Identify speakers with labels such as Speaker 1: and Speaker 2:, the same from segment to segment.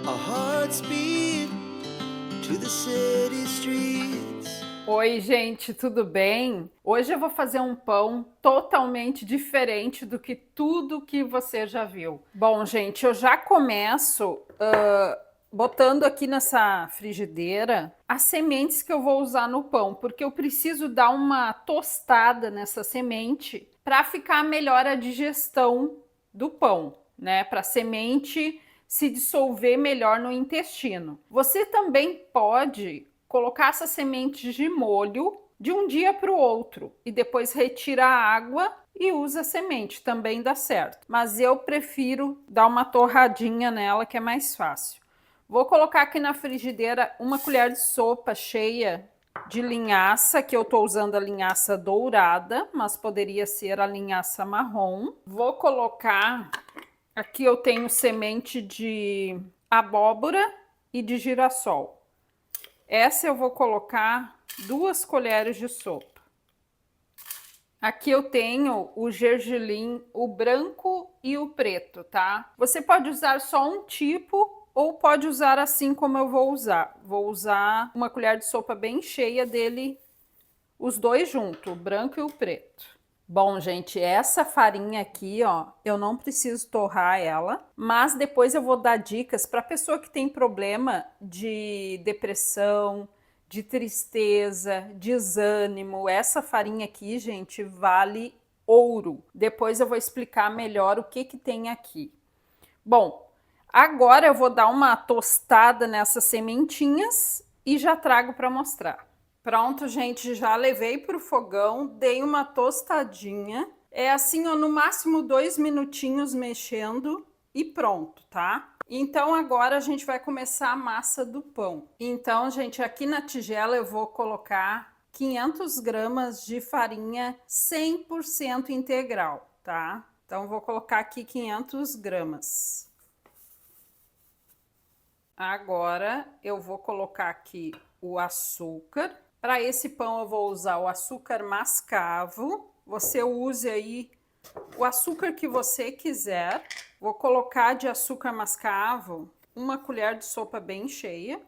Speaker 1: Our hearts beat to the city streets.
Speaker 2: Oi, gente, tudo bem? Hoje eu vou fazer um pão totalmente diferente do que tudo que você já viu. Bom, gente, eu já começo botando aqui nessa frigideira as sementes que eu vou usar no pão, porque eu preciso dar uma tostada nessa semente para ficar melhor a digestão do pão, né? Para a semente se dissolver melhor no intestino. Você também pode colocar essas sementes de molho de um dia para o outro e depois retira a água e usa a semente, também dá certo. Mas eu prefiro dar uma torradinha nela, que é mais fácil. Vou colocar aqui na frigideira uma colher de sopa cheia de linhaça, que eu tô usando a linhaça dourada, mas poderia ser a linhaça marrom. Vou colocar, aqui eu tenho semente de abóbora e de girassol. Essa eu vou colocar 2 colheres de sopa. Aqui eu tenho o gergelim, o branco e o preto, tá? Você pode usar só um tipo ou pode usar assim como eu vou usar. Vou usar uma colher de sopa bem cheia dele, os dois juntos, o branco e o preto. Bom, gente, essa farinha aqui, ó, eu não preciso torrar ela, mas depois eu vou dar dicas para pessoa que tem problema de depressão, de tristeza, desânimo. Essa farinha aqui, gente, vale ouro. Depois eu vou explicar melhor o que tem aqui. Bom, agora eu vou dar uma tostada nessas sementinhas e já trago para mostrar. Pronto, gente, já levei para o fogão, dei uma tostadinha. É assim, ó, no máximo 2 minutinhos mexendo e pronto, tá? Então agora a gente vai começar a massa do pão. Então, gente, aqui na tigela eu vou colocar 500 gramas de farinha 100% integral, tá? Então vou colocar aqui 500 gramas. Agora eu vou colocar aqui o açúcar. Para esse pão eu vou usar o açúcar mascavo. Você use aí o açúcar que você quiser. Vou colocar de açúcar mascavo uma colher de sopa bem cheia.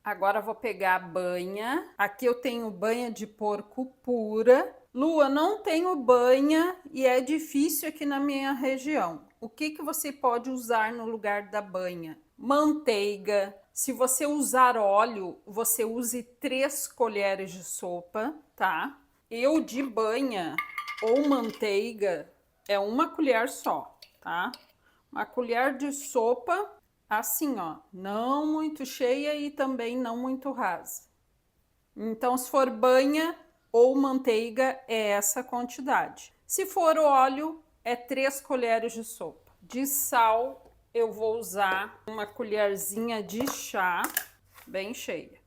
Speaker 2: Agora vou pegar a banha. Aqui eu tenho banha de porco pura. Lua, não tenho banha e é difícil aqui na minha região. O que você pode usar no lugar da banha? Manteiga. Se você usar óleo, você use 3 colheres de sopa, tá? Eu de banha ou manteiga é uma colher só, tá? Uma colher de sopa, assim, ó, não muito cheia e também não muito rasa. Então, se for banha ou manteiga, é essa quantidade. Se for óleo, é 3 colheres de sopa. De sal, eu vou usar uma colherzinha de chá bem cheia,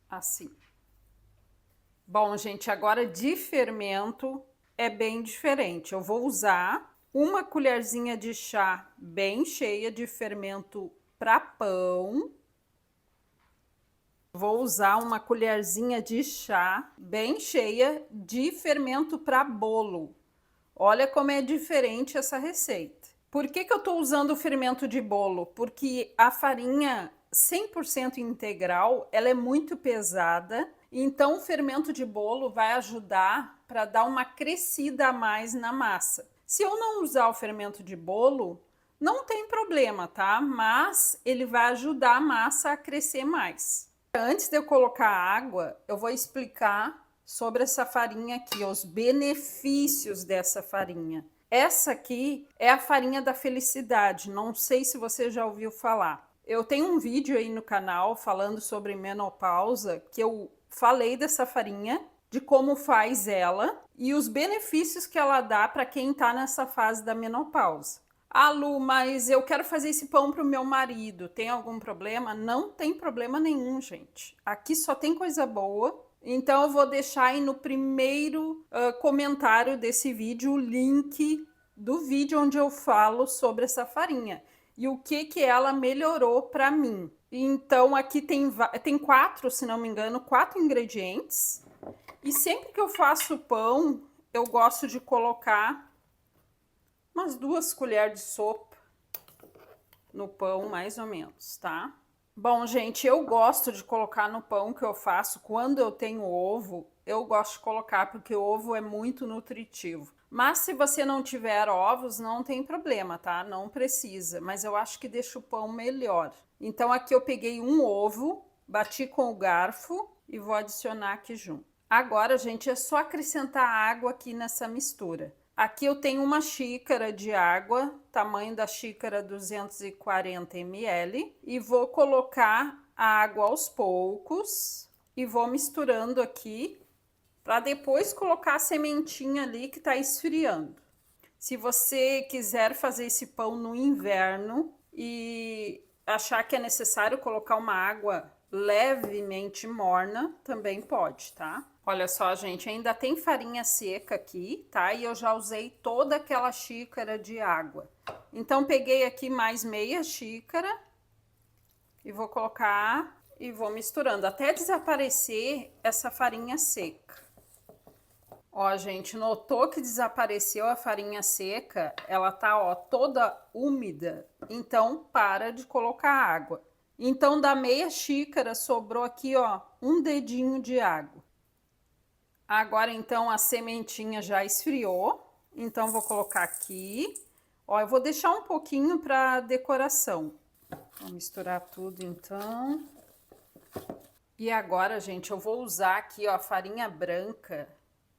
Speaker 2: assim. Bom, gente, agora de fermento é bem diferente. Eu vou usar uma colherzinha de chá bem cheia de fermento para pão. Vou usar uma colherzinha de chá bem cheia de fermento para bolo. Olha como é diferente essa receita. Por que eu estou usando o fermento de bolo? Porque a farinha 100% integral, ela é muito pesada, então o fermento de bolo vai ajudar para dar uma crescida a mais na massa. Se eu não usar o fermento de bolo, não tem problema, tá? Mas ele vai ajudar a massa a crescer mais. Antes de eu colocar água, eu vou explicar sobre essa farinha aqui, os benefícios dessa farinha. Essa aqui é a farinha da felicidade, não sei se você já ouviu falar. Eu tenho um vídeo aí no canal falando sobre menopausa, que eu falei dessa farinha, de como faz ela e os benefícios que ela dá para quem está nessa fase da menopausa. Ah, Lu, mas eu quero fazer esse pão para o meu marido, tem algum problema? Não tem problema nenhum, gente. Aqui só tem coisa boa. Então eu vou deixar aí no primeiro comentário desse vídeo o link do vídeo onde eu falo sobre essa farinha e o que ela melhorou para mim. Então aqui tem 4, se não me engano, 4 ingredientes. E sempre que eu faço pão, eu gosto de colocar uma umas 2 colheres de sopa no pão, mais ou menos, tá? Bom, gente, eu gosto de colocar no pão que eu faço quando eu tenho ovo. Eu gosto de colocar porque o ovo é muito nutritivo. Mas se você não tiver ovos, não tem problema, tá? Não precisa, mas eu acho que deixa o pão melhor. Então aqui eu peguei um ovo, bati com o garfo e vou adicionar aqui junto. Agora, gente, é só acrescentar água aqui nessa mistura. Aqui eu tenho uma xícara de água, tamanho da xícara 240 ml, e vou colocar a água aos poucos e vou misturando aqui para depois colocar a sementinha ali que está esfriando. Se você quiser fazer esse pão no inverno e achar que é necessário colocar uma água levemente morna, também pode, tá? Olha só, gente, ainda tem farinha seca aqui, tá? E eu já usei toda aquela xícara de água. Então, peguei aqui mais meia xícara e vou colocar e vou misturando até desaparecer essa farinha seca. Ó, gente, notou que desapareceu a farinha seca? Ela tá, ó, toda úmida, então para de colocar água. Então, da meia xícara, sobrou aqui, ó, um dedinho de água. Agora, então, a sementinha já esfriou, então vou colocar aqui. Ó, eu vou deixar um pouquinho para decoração. Vou misturar tudo, então. E agora, gente, eu vou usar aqui, ó, a farinha branca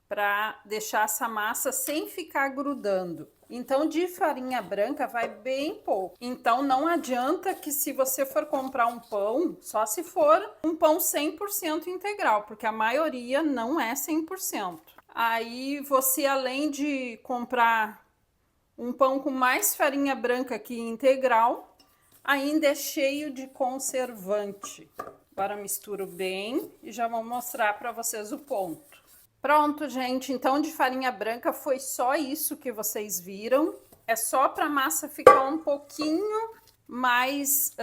Speaker 2: para deixar essa massa sem ficar grudando. Então, de farinha branca vai bem pouco. Então, não adianta que se você for comprar um pão, só se for um pão 100% integral, porque a maioria não é 100%. Aí, você, além de comprar um pão com mais farinha branca que integral, ainda é cheio de conservante. Agora, misturo bem e já vou mostrar para vocês o ponto. Pronto, gente, então de farinha branca foi só isso que vocês viram. É só para a massa ficar um pouquinho mais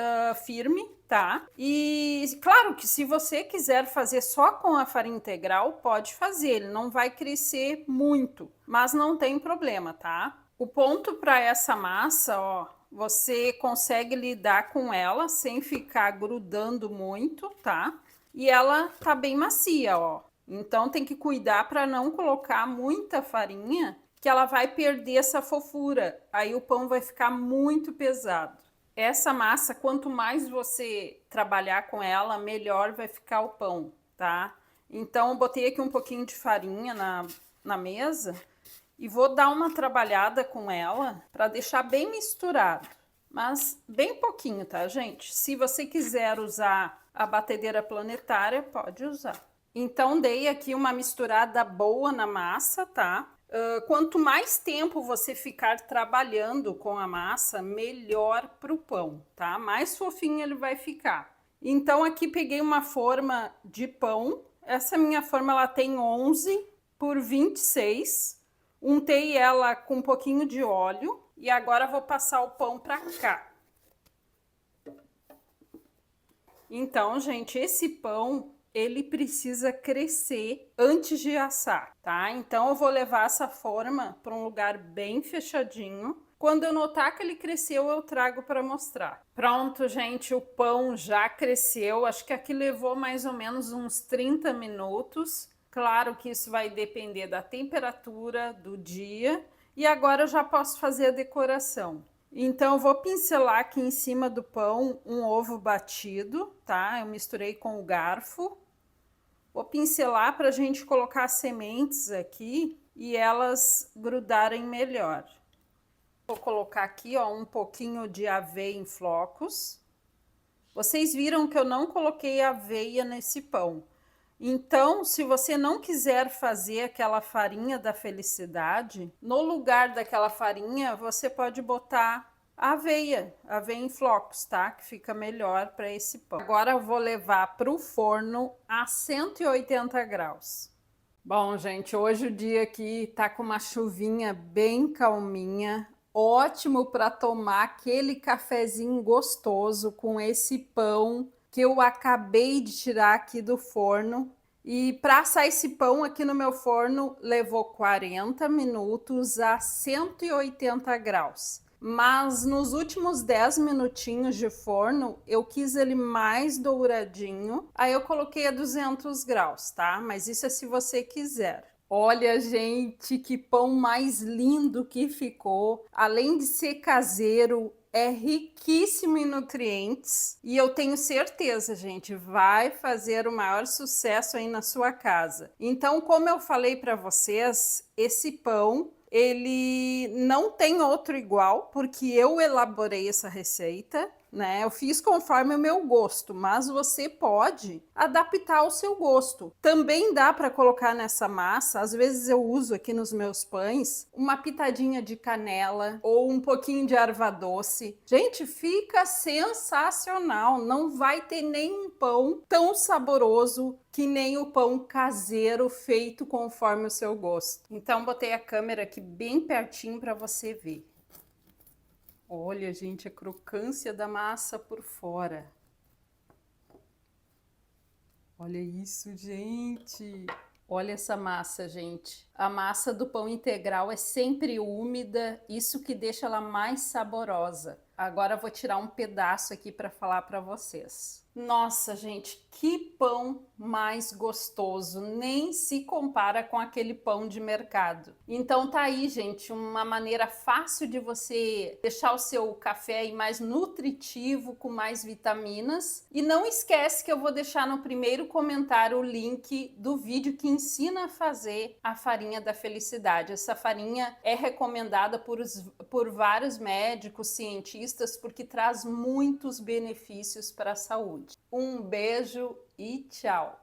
Speaker 2: firme, tá? E claro que se você quiser fazer só com a farinha integral, pode fazer, ele não vai crescer muito, mas não tem problema, tá? O ponto para essa massa, ó, você consegue lidar com ela sem ficar grudando muito, tá? E ela tá bem macia, ó. Então tem que cuidar para não colocar muita farinha, que ela vai perder essa fofura. Aí o pão vai ficar muito pesado. Essa massa, quanto mais você trabalhar com ela, melhor vai ficar o pão, tá? Então eu botei aqui um pouquinho de farinha na mesa e vou dar uma trabalhada com ela para deixar bem misturado. Mas bem pouquinho, tá, gente? Se você quiser usar a batedeira planetária, pode usar. Então, dei aqui uma misturada boa na massa, tá? Quanto mais tempo você ficar trabalhando com a massa, melhor para o pão, tá? Mais fofinho ele vai ficar. Então, aqui peguei uma forma de pão. Essa minha forma, ela tem 11 por 26. Untei ela com um pouquinho de óleo e agora vou passar o pão para cá. Então, gente, esse pão ele precisa crescer antes de assar, tá? Então eu vou levar essa forma para um lugar bem fechadinho. Quando eu notar que ele cresceu, eu trago para mostrar. Pronto, gente, o pão já cresceu. Acho que aqui levou mais ou menos uns 30 minutos. Claro que isso vai depender da temperatura do dia. E agora eu já posso fazer a decoração. Então, eu vou pincelar aqui em cima do pão um ovo batido, tá? Eu misturei com o garfo. Vou pincelar para a gente colocar as sementes aqui e elas grudarem melhor. Vou colocar aqui, ó, um pouquinho de aveia em flocos. Vocês viram que eu não coloquei aveia nesse pão. Então, se você não quiser fazer aquela farinha da felicidade, no lugar daquela farinha, você pode botar aveia em flocos, tá? Que fica melhor para esse pão. Agora eu vou levar para o forno a 180 graus. Bom, gente, hoje o dia aqui tá com uma chuvinha bem calminha, ótimo para tomar aquele cafezinho gostoso com esse pão que eu acabei de tirar aqui do forno E para assar esse pão aqui no meu forno levou 40 minutos a 180 graus. Mas nos últimos 10 minutinhos de forno, eu quis ele mais douradinho. Aí eu coloquei a 200 graus, tá? Mas isso é se você quiser. Olha, gente, que pão mais lindo que ficou. Além de ser caseiro, é riquíssimo em nutrientes e eu tenho certeza, gente, vai fazer o maior sucesso aí na sua casa. Então, como eu falei para vocês, esse pão ele não tem outro igual, porque eu elaborei essa receita, né? Eu fiz conforme o meu gosto, mas você pode adaptar ao seu gosto. Também dá para colocar nessa massa, às vezes eu uso aqui nos meus pães, uma pitadinha de canela ou um pouquinho de erva doce. Gente, fica sensacional, não vai ter nenhum pão tão saboroso que nem o pão caseiro feito conforme o seu gosto. Então botei a câmera aqui bem pertinho para você ver. Olha, gente, a crocância da massa por fora. Olha isso, gente. Olha essa massa, gente. A massa do pão integral é sempre úmida, isso que deixa ela mais saborosa. Agora eu vou tirar um pedaço aqui para falar para vocês. Nossa, gente, que pão mais gostoso, nem se compara com aquele pão de mercado. Então tá aí, gente, uma maneira fácil de você deixar o seu café aí mais nutritivo, com mais vitaminas. E não esquece que eu vou deixar no primeiro comentário o link do vídeo que ensina a fazer a farinha da felicidade. Essa farinha é recomendada por vários médicos, cientistas, porque traz muitos benefícios para a saúde. Um beijo e tchau!